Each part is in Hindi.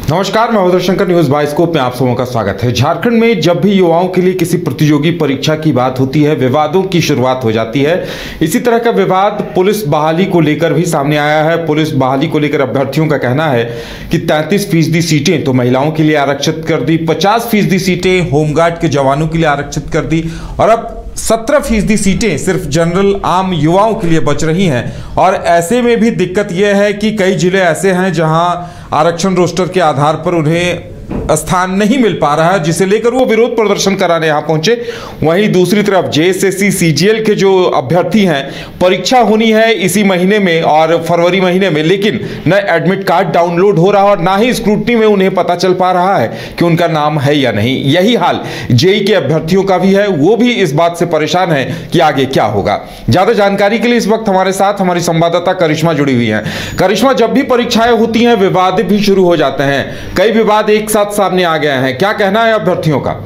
नमस्कार, मैं उदय शंकर, न्यूज बाइस्कोप में आप सबों का स्वागत है। झारखंड में जब भी युवाओं के लिए किसी प्रतियोगी परीक्षा की बात होती है, विवादों की शुरुआत हो जाती है। इसी तरह का विवाद पुलिस बहाली को लेकर भी सामने आया है। पुलिस बहाली को लेकर अभ्यर्थियों का कहना है कि 33% सीटें तो महिलाओं के लिए आरक्षित कर दी, 50% सीटें होमगार्ड के जवानों के लिए आरक्षित कर दी और अब 17% सीटें सिर्फ जनरल आम युवाओं के लिए बच रही हैं। और ऐसे में भी दिक्कत यह है कि कई जिले ऐसे हैं जहां आरक्षण रोस्टर के आधार पर उन्हें स्थान नहीं मिल पा रहा है, जिसे लेकर वो विरोध प्रदर्शन कराने यहां पहुंचे। वहीं दूसरी तरफ जेएसएससी सीजीएल के जो अभ्यर्थी हैं, परीक्षा होनी है इसी महीने में और फरवरी महीने में, लेकिन न एडमिट कार्ड डाउनलोड हो रहा और ना ही स्क्रूटनी में उन्हें पता चल पा रहा है कि उनका नाम है या नहीं। यही हाल जेई के अभ्यर्थियों का भी है, वो भी इस बात से परेशान है कि आगे क्या होगा। ज्यादा जानकारी के लिए इस वक्त हमारे साथ हमारी संवाददाता करिश्मा जुड़ी हुई है। करिश्मा, जब भी परीक्षाएं होती हैं विवाद भी शुरू हो जाते हैं, कई विवाद एक साथ सामने आ गए हैं, क्या कहना है अभ्यर्थियों का?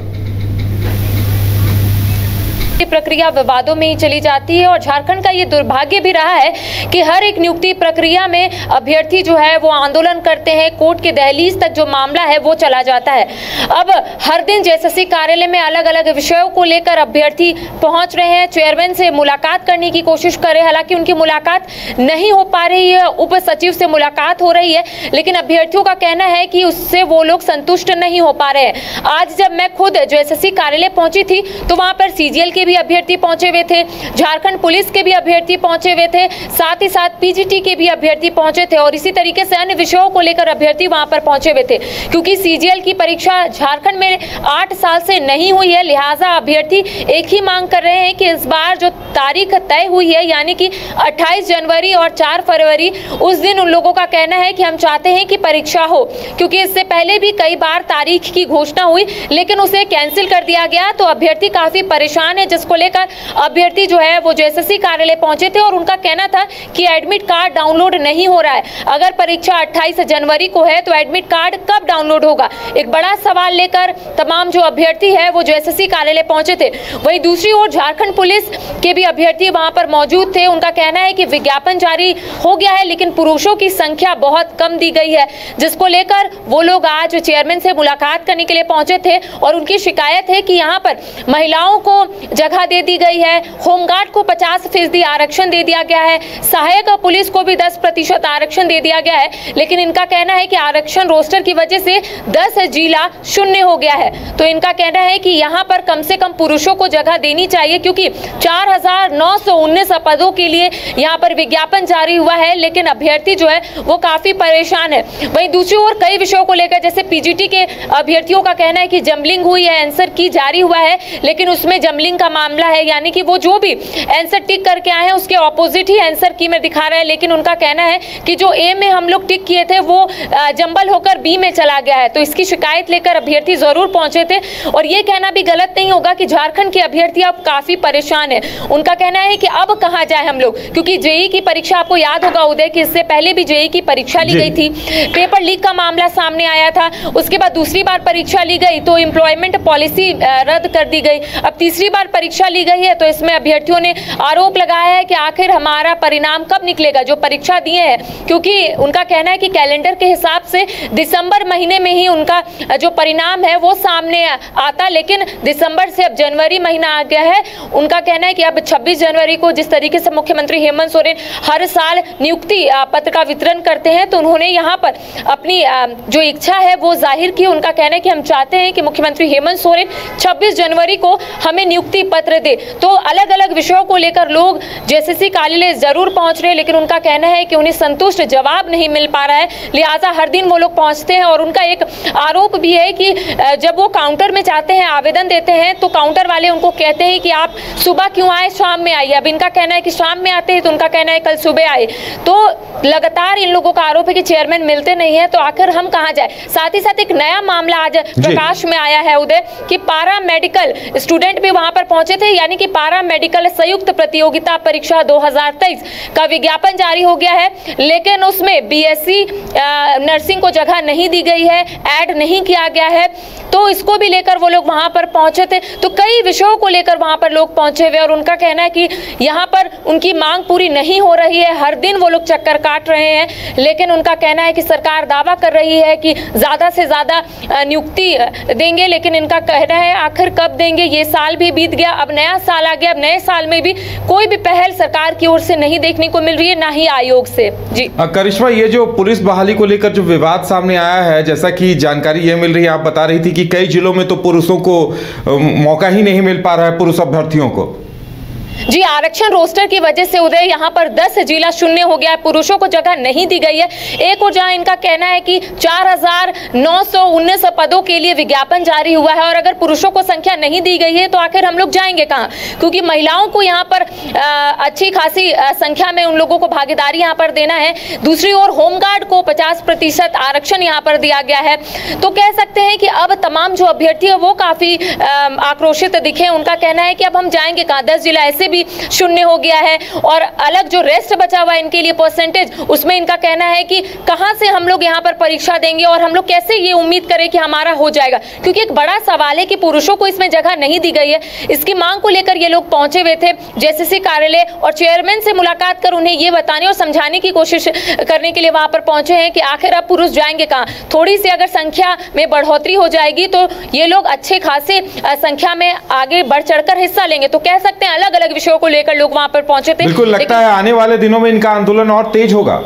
प्रक्रिया विवादों में ही चली जाती है और झारखंड का ये दुर्भाग्य भी रहा है कि हर एक नियुक्ति प्रक्रिया में अभ्यर्थी जो है वो आंदोलन करते हैं, कोर्ट के दहलीज तक जो मामला है वो चला जाता है। अब हर दिन जेएसएससी कार्यालय में अलग अलग विषयों को लेकर अभ्यर्थी पहुंच रहे हैं, चेयरमैन से मुलाकात करने की कोशिश कर रहे हैं। हालांकि उनकी मुलाकात नहीं हो पा रही है, उप सचिव से मुलाकात हो रही है, लेकिन अभ्यर्थियों का कहना है कि उससे वो लोग संतुष्ट नहीं हो पा रहे हैं। आज जब मैं खुद जेएसएससी कार्यालय पहुंची थी तो वहां पर सीजीएल के भी अभ्यर्थी पहुंचे हुए थे, झारखंड पुलिस के भी अभ्यर्थी पहुंचे हुए थे, साथ ही साथ पीजीटी के भी अभ्यर्थी पहुंचे थे और इसी तरीके से अन्य विषयों को लेकर अभ्यर्थी वहां पर पहुंचे हुए थे। क्योंकि सीजीएल की परीक्षा झारखंड में 8 साल से नहीं हुई है, लिहाजा अभ्यर्थी एक ही मांग कर रहे हैं कि इस बार जो तारीख तय हुई है यानी कि 28 जनवरी और 4 फरवरी, उस दिन उन लोगों का कहना है कि हम चाहते हैं कि परीक्षा हो। क्योंकि इससे पहले भी कई बार तारीख की घोषणा हुई लेकिन उसे कैंसिल कर दिया गया, तो अभ्यर्थी काफी परेशान है, जिसको लेकर अभ्यर्थी जो है वो जेएसएससी कार्यालय पहुंचे थे और उनका कहना था कि एडमिट कार्ड डाउनलोड नहीं हो रहा है। अगर परीक्षा 28 जनवरी को है तो एडमिट कार्ड कब डाउनलोड होगा, एक बड़ा सवाल लेकर तमाम जो अभ्यर्थी है वो जेएसएससी कार्यालय पहुंचे थे। वहीं दूसरी ओर झारखंड पुलिस के भी अभ्यर्थी वहां पर मौजूद थे। उनका कहना है कि विज्ञापन जारी हो गया है लेकिन पुरुषों की संख्या बहुत कम दी गई है, जिसको लेकर वो लोग आज चेयरमैन से मुलाकात करने के लिए पहुंचे थे और उनकी शिकायत है कि यहाँ पर महिलाओं को जगह दे दी गई है, होमगार्ड को 50% आरक्षण दे दिया गया है, सहायक पुलिस को भी 10% आरक्षण दे दिया गया है, लेकिन इनका कहना है कि आरक्षण रोस्टर की वजह से 10 जिला शून्य हो गया है। तो इनका कहना है कि यहाँ पर कम से कम पुरुषों को जगह देनी चाहिए, क्योंकि 4919 पदों के लिए यहाँ पर विज्ञापन जारी हुआ है, लेकिन अभ्यर्थी जो है वो काफी परेशान है। वहीं दूसरी ओर कई विषयों को लेकर जैसे पीजीटी के अभ्यर्थियों का कहना है कि जंबलिंग हुई है, आंसर की जारी हुआ है, लेकिन उसमें जंबलिंग का मामला है, यानी कि वो जो भी आंसर टिक करके आए हैं उसके ऑपोजिट ही आंसर की में दिखा रहा है। लेकिन उनका कहना है कि जो ए में हम लोग टिक किए थे वो जंबल होकर बी में चला गया है। तो इसकी शिकायत लेकर अभ्यर्थी जरूर पहुंचे थे और ये कहना भी गलत नहीं होगा कि झारखंड के अभ्यर्थी अब काफी परेशान है। उनका कहना है कि अब कहां जाए हम लोग, क्योंकि जेई की परीक्षा, आपको याद होगा उदय कि इससे पहले भी जेई की परीक्षा ली गई थी, पेपर लीक का मामला सामने आया था, उसके बाद दूसरी बार परीक्षा ली गई तो एम्प्लॉयमेंट पॉलिसी रद्द कर दी गई, अब तीसरी बार परीक्षा ली गई है। तो इसमें अभ्यर्थियों ने आरोप लगाया है कि आखिर हमारा परिणाम कब निकलेगा, जो परीक्षा दिए हैं, क्योंकि उनका कहना है कि कैलेंडर के हिसाब से दिसंबर महीने में ही उनका जो परिणाम है वो सामने आता, लेकिन दिसंबर से अब जनवरी महीना आ गया है। उनका कहना है कि अब 26 जनवरी को जिस तरीके से मुख्यमंत्री हेमंत सोरेन हर साल नियुक्ति पत्र का वितरण करते हैं, तो उन्होंने यहाँ पर अपनी जो इच्छा है वो जाहिर की। उनका कहना है कि हम चाहते हैं कि मुख्यमंत्री हेमंत सोरेन 26 जनवरी को हमें नियुक्ति पत्र दे। तो अलग अलग विषयों को लेकर लोग जेएसएससी कार्यालय जरूर पहुंच रहे हैं, लेकिन उनका कहना है कि उन्हें संतुष्ट जवाब नहीं मिल पा रहा है, लिहाजा हर दिन वो लोग पहुंचते हैं। और उनका एक आरोप भी है कि जब वो काउंटर में जाते हैं, आवेदन देते हैं, तो काउंटर वाले उनको कहते हैं कि आप सुबह क्यों आए, शाम में आइए। अब इनका कहना है कि शाम में आते हैं, तो उनका कहना है कल सुबह आए। तो लगातार इन लोगों का आरोप है कि चेयरमैन मिलते नहीं है, तो आखिर हम कहाँ जाए। साथ ही साथ एक नया मामला आज प्रकाश में आया है उदय कि पारा मेडिकल स्टूडेंट भी वहां पर पहुंचे थे, यानी कि पारा मेडिकल संयुक्त प्रतियोगिता परीक्षा 2023 का विज्ञापन जारी हो गया है, लेकिन उसमें बीएससी नर्सिंग को जगह नहीं दी गई है, ऐड नहीं किया गया है। तो इसको भी लेकर वो लोग वहां पर पहुंचे थे। तो कई विषयों को लेकर वहां पर लोग पहुंचे हुए और उनका कहना है कि यहाँ पर उनकी मांग पूरी नहीं हो रही है। हर दिन वो लोग चक्कर काट रहे हैं, लेकिन उनका कहना है कि सरकार दावा कर रही है कि ज्यादा से ज्यादा नियुक्ति देंगे, लेकिन इनका कहना है आखिर कब देंगे। ये साल भी बीत गया, अब नया साल आ गया, अब नए साल में भी कोई भी पहल सरकार की ओर से नहीं देखने को मिल रही है, ना ही आयोग से। जी करिश्मा, ये जो पुलिस बहाली को लेकर जो विवाद सामने आया है, जैसा कि जानकारी ये मिल रही है, आप बता रही थी कि कई जिलों में तो पुरुषों को मौका ही नहीं मिल पा रहा है, पुरुष अभ्यर्थियों को। जी, आरक्षण रोस्टर की वजह से उदय यहाँ पर 10 जिला शून्य हो गया है, पुरुषों को जगह नहीं दी गई है। एक और जहाँ इनका कहना है कि 4,919 पदों के लिए विज्ञापन जारी हुआ है और अगर पुरुषों को संख्या नहीं दी गई है तो आखिर हम लोग जाएंगे कहाँ, क्योंकि महिलाओं को यहाँ पर अच्छी खासी संख्या में उन लोगों को भागीदारी यहाँ पर देना है। दूसरी ओर होमगार्ड को 50% आरक्षण यहाँ पर दिया गया है। तो कह सकते हैं कि अब तमाम जो अभ्यर्थी है वो काफी आक्रोशित दिखे। उनका कहना है कि अब हम जाएंगे कहाँ, 10 जिला ऐसे भी शून्य हो गया है और अलग जो रेस्ट बचा हुआ है इनके लिए परसेंटेज, उसमें इनका कहना है कि कहां से हम लोग यहां पर परीक्षा देंगे और हम लोग कैसे ये उम्मीद करें कि हमारा हो जाएगा, क्योंकि एक बड़ा सवाल है कि पुरुषों को इसमें जगह नहीं दी गई है। इसकी मांग को लेकर ये लोग पहुंचे हुए थे जेसीसी कार्यालय और चेयरमैन से मुलाकात कर उन्हें ये बताने और समझाने की कोशिश करने के लिए वहां पर पहुंचे हैं कि आखिर अब पुरुष जाएंगे कहां। थोड़ी सी अगर संख्या में बढ़ोतरी हो जाएगी तो ये लोग अच्छे खासे संख्या में आगे बढ़ चढ़कर हिस्सा लेंगे। तो कह सकते हैं अलग अलग विषयों को लेकर लोग वहां पर पहुंचे थे। बिल्कुल लगता है आने वाले दिनों में इनका आंदोलन और तेज होगा।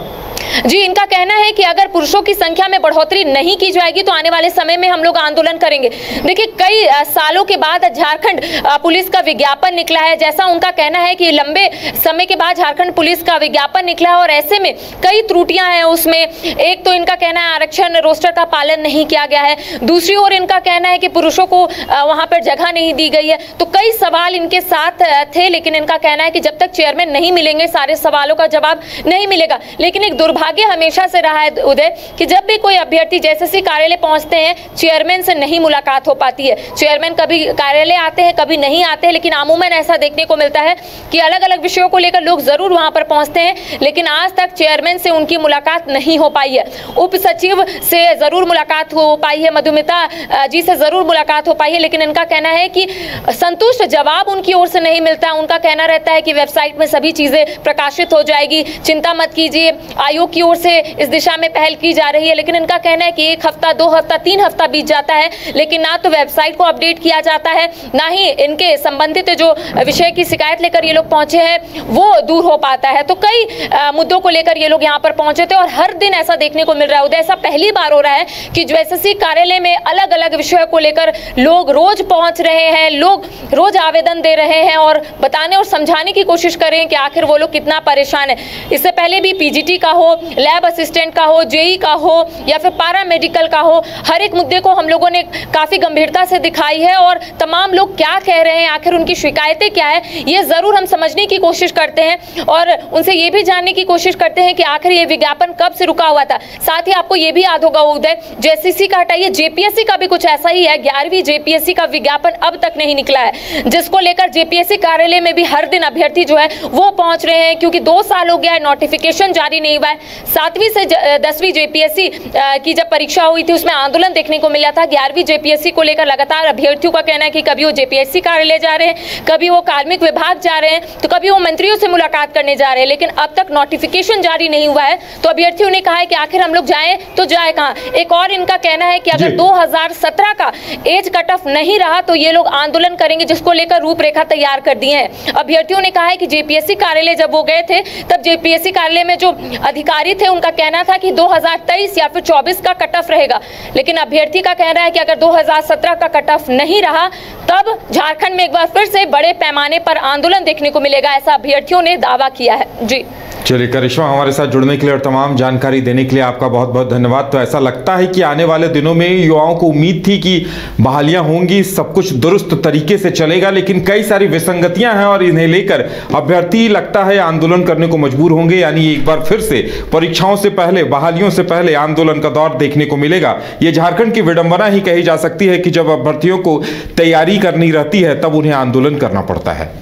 जी, इनका कहना है कि अगर पुरुषों की संख्या में बढ़ोतरी नहीं की जाएगी तो आने वाले समय में हम लोग आंदोलन करेंगे। देखिए, कई सालों के बाद झारखंड पुलिस का विज्ञापन निकला है, जैसा उनका कहना है कि लंबे समय के बाद झारखंड पुलिस का विज्ञापन निकला है और ऐसे में कई त्रुटियां हैं उसमें। एक तो इनका कहना है आरक्षण रोस्टर का पालन नहीं किया गया है, दूसरी ओर इनका कहना है कि पुरुषों को वहां पर जगह नहीं दी गई है। तो कई सवाल इनके साथ थे, लेकिन इनका कहना है कि जब तक चेयरमैन नहीं मिलेंगे सारे सवालों का जवाब नहीं मिलेगा। लेकिन एक दुर्भाग्य हमेशा से रहा है उदय कि जब भी कोई अभ्यर्थी जेसीसी कार्यालय पहुंचते हैं, चेयरमैन से नहीं मुलाकात हो पाती है। चेयरमैन कभी कार्यालय आते हैं, कभी नहीं आते हैं, लेकिन अमूमन ऐसा देखने को मिलता है कि अलग अलग विषयों को लेकर लोग जरूर वहां पर पहुंचते हैं, लेकिन आज तक चेयरमैन से उनकी मुलाकात नहीं हो पाई है। उप सचिव से जरूर मुलाकात हो पाई है, मधुमिता जी से जरूर मुलाकात हो पाई है, लेकिन इनका कहना है कि संतुष्ट जवाब उनकी ओर से नहीं मिलता। उनका कहना रहता है कि वेबसाइट में सभी चीजें प्रकाशित हो जाएगी, चिंता मत कीजिए, आयोग की ओर से इस दिशा में पहल की जा रही है। लेकिन इनका कहना है कि 1 हफ्ता, 2 हफ्ता, 3 हफ्ता बीत जाता है, लेकिन ना तो वेबसाइट को अपडेट किया जाता है, ना ही इनके संबंधित जो विषय की शिकायत लेकर ये लोग पहुंचे हैं वो दूर हो पाता है। तो कई मुद्दों को लेकर ये लोग यहाँ पर पहुंचे थे और हर दिन ऐसा देखने को मिल रहा है। ऐसा पहली बार हो रहा है कि जेसीसी कार्यालय में अलग अलग विषयों को लेकर लोग रोज पहुंच रहे हैं, लोग रोज आवेदन दे रहे हैं और बताने और समझाने की कोशिश कर रहे हैं कि आखिर वो लोग कितना परेशान है। इससे पहले भी पीजीटी का हो, लैब असिस्टेंट का हो, जेई का हो या फिर पारा मेडिकल का हो, हर एक मुद्दे को हम लोगों ने काफी गंभीरता से दिखाई है और तमाम लोग क्या कह रहे हैं, आखिर उनकी शिकायतें क्या है, ये जरूर हम समझने की कोशिश करते हैं और उनसे ये भी जानने की कोशिश करते हैं कि आखिर ये विज्ञापन कब से रुका हुआ था। साथ ही आपको ये भी याद होगा उदय, जेसीसी का हटाइए, जेपीएससी का भी कुछ ऐसा ही है। 11वीं जेपीएससी का विज्ञापन अब तक नहीं निकला है, जिसको लेकर जेपीएससी कार्यालय में भी हर दिन अभ्यर्थी जो है वो पहुंच रहे हैं, क्योंकि 2 साल हो गया है, नोटिफिकेशन जारी नहीं हुआ है। 7वीं से 10वीं जेपीएससी की जब परीक्षा हुई थी उसमें आंदोलन देखने को मिला था। 11वीं जेपीएससी को लेकर लगातार अभ्यर्थियों का कहना है कि कभी वो जेपीएससी कार्यालय जा रहे हैं, कभी वो कार्मिक विभाग जा रहे हैं, तो कभी वो मंत्रियों से मुलाकात करने जा रहे हैं, लेकिन अब तक नोटिफिकेशन जारी नहीं हुआ है। तो अभ्यर्थियों ने कहा है कि आखिर हम लोग जाएं तो जाए कहां। एक और इनका कहना है कि अगर 2017 का एज कट ऑफ नहीं रहा तो ये लोग आंदोलन करेंगे, जिसको लेकर रूपरेखा तैयार कर दी है। अभ्यर्थियों ने कहा है कि जेपीएससी कार्यालय जब वो गए थे तब जेपीएससी कार्यालय में जो अधिकारी थे उनका कहना था कि 2023 या फिर 24 का कट ऑफ रहेगा, लेकिन अभ्यर्थी का कहना है कि अगर 2017 का कट ऑफ नहीं रहा तब झारखंड में एक बार फिर से बड़े पैमाने पर आंदोलन देखने को मिलेगा, ऐसा अभ्यर्थियों ने दावा किया है। जी चलिए करिश्मा, हमारे साथ जुड़ने के लिए और तमाम जानकारी देने के लिए आपका बहुत बहुत धन्यवाद। तो ऐसा लगता है कि आने वाले दिनों में युवाओं को उम्मीद थी कि बहालियां होंगी, सब कुछ दुरुस्त तरीके से चलेगा, लेकिन कई सारी विसंगतियां हैं और इन्हें लेकर अभ्यर्थी लगता है आंदोलन करने को मजबूर होंगे। यानी एक बार फिर से परीक्षाओं से पहले, बहालियों से पहले आंदोलन का दौर देखने को मिलेगा। ये झारखंड की विडंबना ही कही जा सकती है कि जब अभ्यर्थियों को तैयारी करनी रहती है तब उन्हें आंदोलन करना पड़ता है।